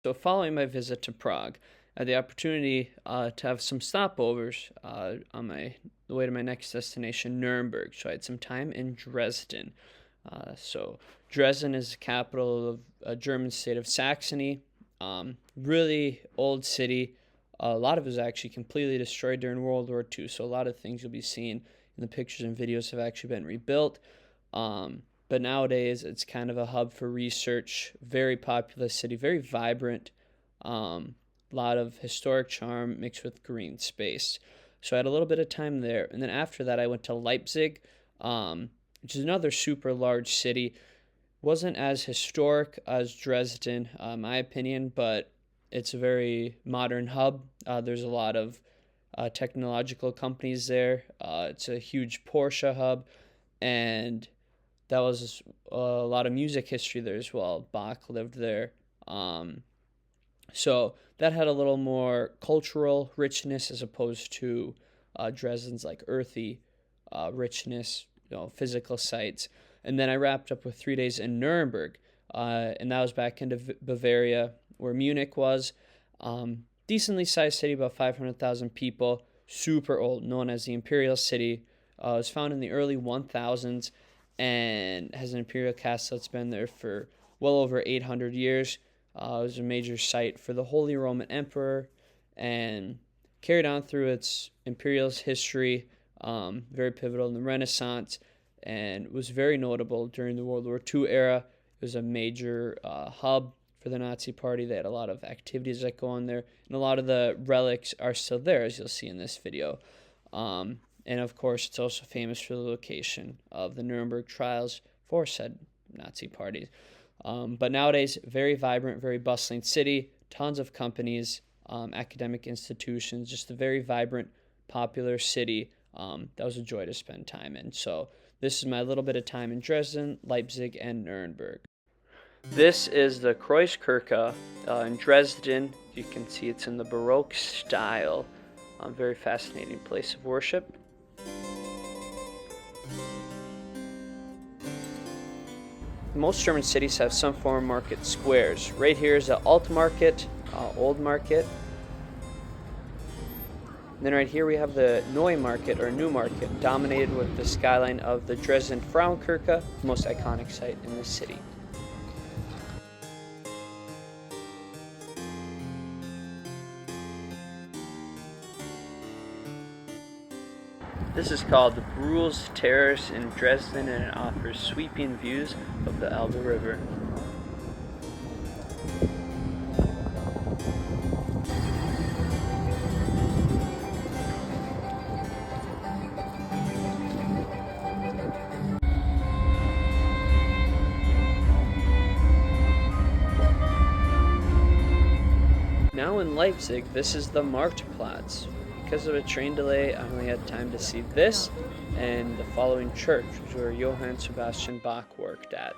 So following my visit to Prague, I had the opportunity to have some stopovers on the way to my next destination, Nuremberg. So I had some time in Dresden. So Dresden is the capital of a German state of Saxony. Really old city. A lot of it was actually completely destroyed during World War II. So a lot of things you'll be seeing in the pictures and videos have actually been rebuilt. But nowadays, it's kind of a hub for research. Very populous city, very vibrant. A lot of historic charm mixed with green space. So I had a little bit of time there. And then after that, I went to Leipzig, which is another super large city. Wasn't as historic as Dresden, in my opinion, but it's a very modern hub. There's a lot of technological companies there. It's a huge Porsche hub, and that was a lot of music history there as well. Bach lived there. So that had a little more cultural richness as opposed to Dresden's like earthy richness, physical sites. And then I wrapped up with 3 days in Nuremberg, and that was back into Bavaria, where Munich was. Decently sized city, about 500,000 people, super old, known as the Imperial City. It was founded in the early 1000s and has an imperial castle that's been there for well over 800 years. It was a major site for the Holy Roman Emperor and carried on through its imperial history, very pivotal in the Renaissance, and was very notable during the World War II era. It was a major hub for the Nazi Party. They had a lot of activities that go on there, and a lot of the relics are still there, as you'll see in this video. And of course, it's also famous for the location of the Nuremberg trials for said Nazi parties. But nowadays, very vibrant, very bustling city, tons of companies, academic institutions, just a very vibrant, popular city. That was a joy to spend time in. So this is my little bit of time in Dresden, Leipzig, and Nuremberg. This is the Kreuzkirche in Dresden. You can see it's in the Baroque style. Very fascinating place of worship. Most German cities have some form of market squares. Right here is the Alt Market, Old Market. And then right here we have the Neue Market, or New Market, dominated with the skyline of the Dresden Frauenkirche, the most iconic site in the city. This is called the Bruhl's Terrace in Dresden, and it offers sweeping views of the Elbe River. Now in Leipzig, this is the Marktplatz. Because of a train delay, I only had time to see this and the following church, which is where Johann Sebastian Bach worked at.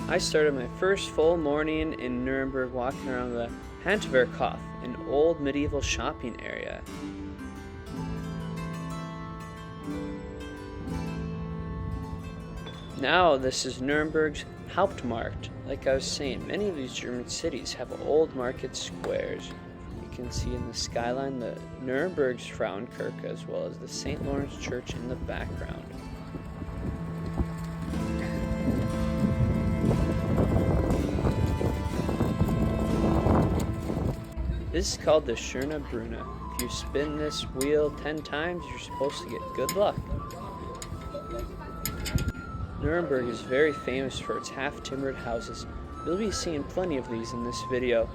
I started my first full morning in Nuremberg walking around the Handwerkhof, an old medieval shopping area. Now this is Nuremberg's Hauptmarkt. Like I was saying, many of these German cities have old market squares. You can see in the skyline the Nuremberg's Frauenkirche as well as the St. Lawrence Church in the background. This is called the Schöne Brunne. If you spin this wheel 10 times, you're supposed to get good luck. Nuremberg is very famous for its half-timbered houses. You'll be seeing plenty of these in this video.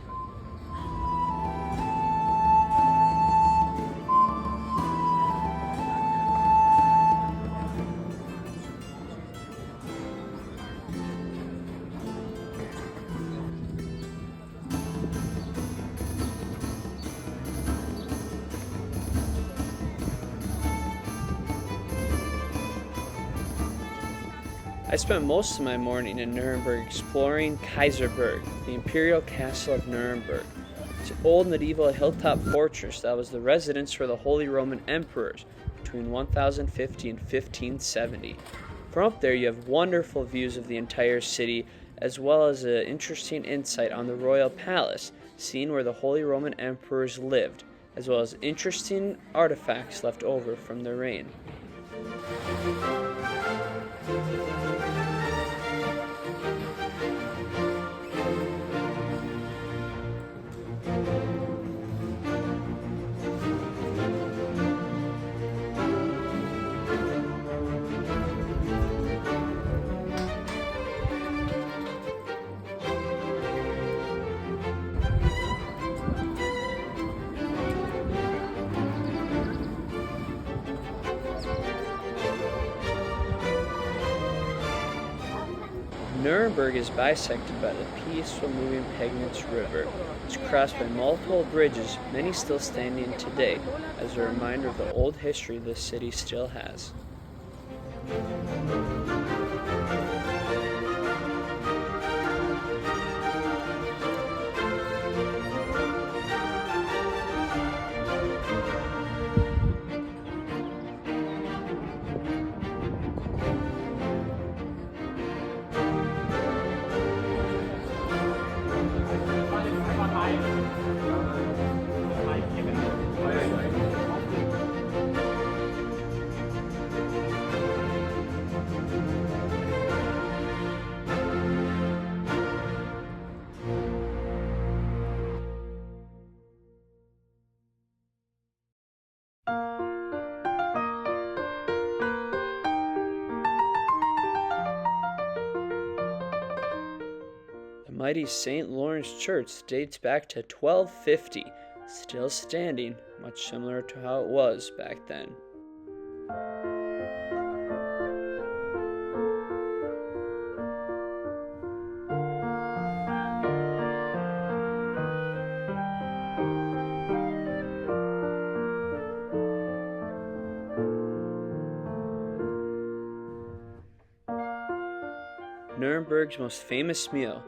I spent most of my morning in Nuremberg exploring Kaiserberg, the imperial castle of Nuremberg. It's an old medieval hilltop fortress that was the residence for the Holy Roman Emperors between 1050 and 1570. From up there, you have wonderful views of the entire city, as well as an interesting insight on the royal palace, seen where the Holy Roman Emperors lived, as well as interesting artifacts left over from their reign. Nuremberg is bisected by the peaceful moving Pegnitz River. It's crossed by multiple bridges, many still standing today, as a reminder of the old history this city still has. The mighty St. Lawrence Church dates back to 1250, still standing, much similar to how it was back then. Nuremberg's most famous meal,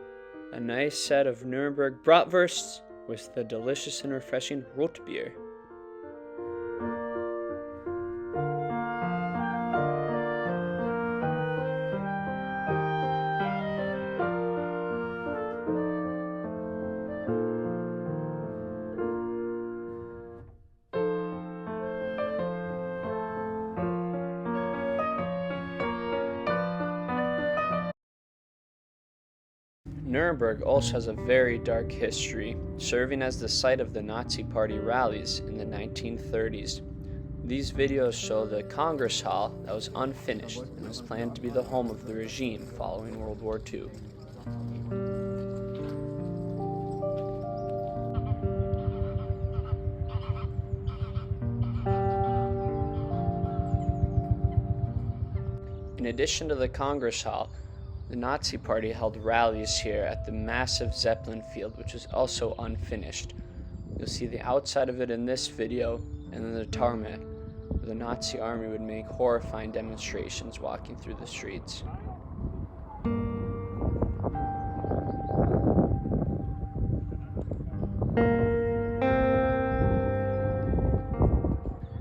a nice set of Nuremberg bratwursts with the delicious and refreshing Rotbier. Nuremberg also has a very dark history, serving as the site of the Nazi Party rallies in the 1930s. These videos show the Congress Hall that was unfinished and was planned to be the home of the regime following World War II. In addition to the Congress Hall, the Nazi Party held rallies here at the massive Zeppelin field, which is also unfinished. You'll see the outside of it in this video, and then the tarmac, where the Nazi army would make horrifying demonstrations walking through the streets.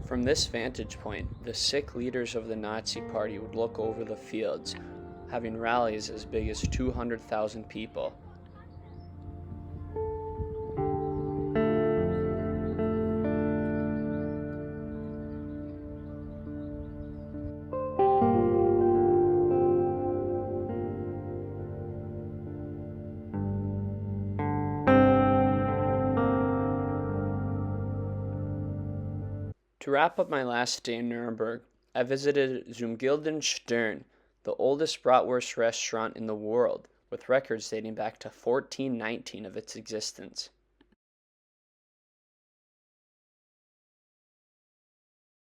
From this vantage point, the sick leaders of the Nazi Party would look over the fields, having rallies as big as 200,000 people. To wrap up my last day in Nuremberg, I visited Zum Gilden Stern, the oldest bratwurst restaurant in the world, with records dating back to 1419 of its existence.